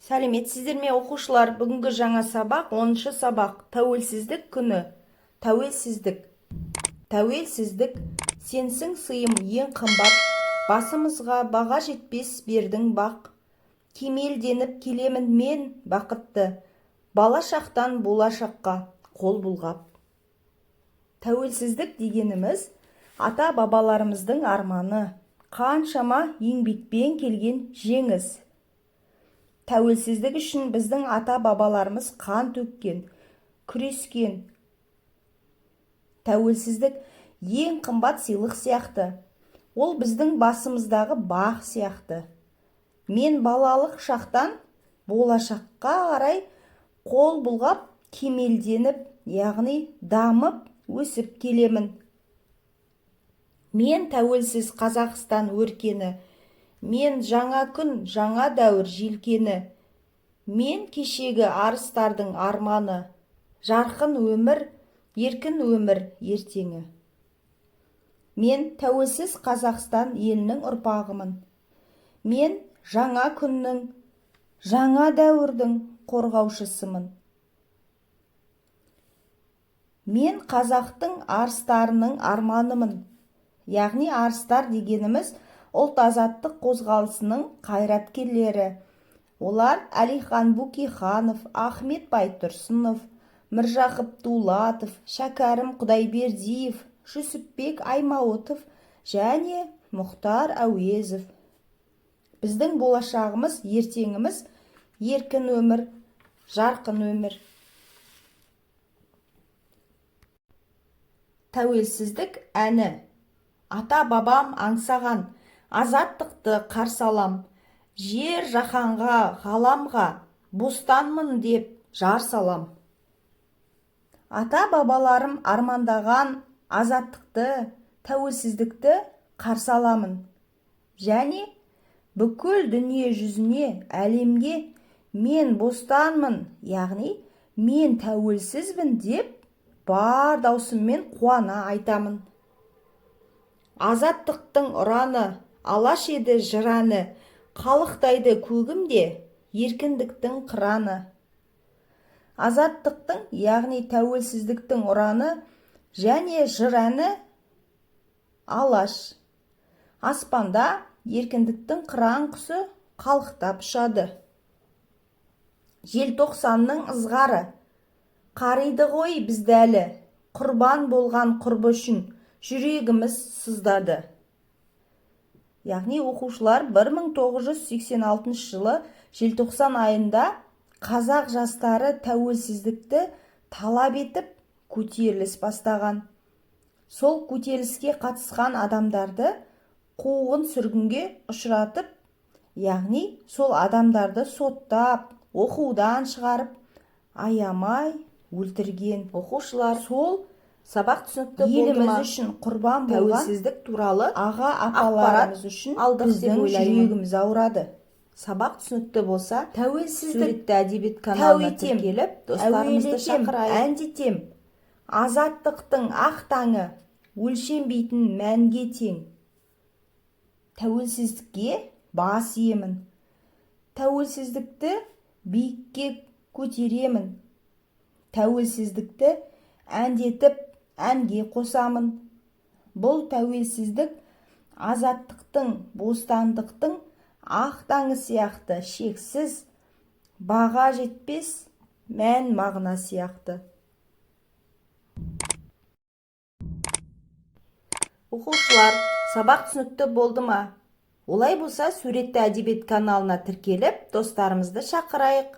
Сәлеметсіздер ме оқушылар? Бүгінгі жаңа сабақ 10-шы сабақ. Тәуелсіздік күні. Тәуелсіздік. Тәуелсіздік. Сенсің сыйым ең қымбат. Басымызға баға жетпес бердің бақ. Кемелденіп келемін мен бақытты. Бала шақтан болашаққа қол бұлғап. Тәуелсіздік дегеніміз ата бабаларымыздың арманы. Қаншама еңбекпен келген жеңіс. Тәуелсіздік үшін біздің ата-бабаларымыз қан төккен, күрескен. Тәуелсіздік ең қымбат сыйлық сияқты. Ол біздің басымыздағы бақ сияқты. Мен балалық шақтан болашаққа қарай қол бұлғап, кемелденіп, яғни дамып, өсіп келемін. Мен тәуелсіз Қазақстан өркені. Мен жаңа күн, жаңа дәуір желкені. Мен кешегі арыстардың арманы. Жарқын өмір, еркін өмір ертеңі. Мен тәуелсіз Қазақстан елінің ұрпағымын. Мен жаңа күннің, жаңа дәуірдің қорғаушысымын. Мен қазақтың арыстарының арманымын. Яғни арыстар дегеніміз ұлт азаттық қозғалысының қайраткерлері. Олар Әлихан Бөкейханов, Ахмет Байтұрсынов, Міржақып Дулатов, Шәкәрім Құдайбердиев, Жүсіпбек Аймауытов және Мұхтар Әуезов. Біздің болашағымыз, ертеңіміз еркін өмір, жарқын өмір. Тәуелсіздік әні. Ата-бабам аңсаған азаттықты қарсы алам. Жер жаһанға, ғаламға бостанмын деп жар салам. Ата-бабаларым армандаған азаттықты, тәуелсіздікті қарсы аламын. Және бүкіл дүние жүзіне, әлемге мен бостанмын, яғни мен тәуелсізбін деп бар даусыммен қуана айтамын. Азаттықтың ұраны, алаш еді жыраны, қалықтайды көгімде еркіндіктің қыраны. Азаттықтың, яғни тәуелсіздіктің ұраны және жыраны алаш. Аспанда еркіндіктің қыран құсы қалықтап ұшады. Желтоқсанның ызғары қариды ғой бізді әлі, құрбан болған құрбы үшін жүрегіміз сыздады. Яғни оқушылар 1986 жылы желтоқсан айында қазақ жастары тәуелсіздікті талап етіп көтеріліс бастаған. Сол көтеріліске қатысқан адамдарды қуғын сүргінге ұшыратып, яғни сол адамдарды соттап, оқудан шығарып, аямай өлтірген. Оқушылар сол сабақ түсінікті болды ма? Еліміз үшін құрбан болған тәуелсіздік туралы аға апаларымыз үшін біздің жүрегіміз ауырады. Сабақ түсінікті болса, суретті әдебиет каналына тіркеліп, достарымызды шақырайық. Әндетем. Азаттықтың ақ таңы өлшенбейтін мәнге тең. Тәуелсіздікке бас иемін. Тәуелсіздікті биікке көтеремін. Тәуелсіздікті әндетіп әнге қосамын. Бұл тәуелсіздік азаттықтың, бостандықтың ақ таңы сияқты шексіз, баға жетпес мән мағына сияқты. Оқушылар, сабақ түсінікті болды ма? Олай болса, суретті әдебиет каналына тіркеліп, достарымызды шақырайық.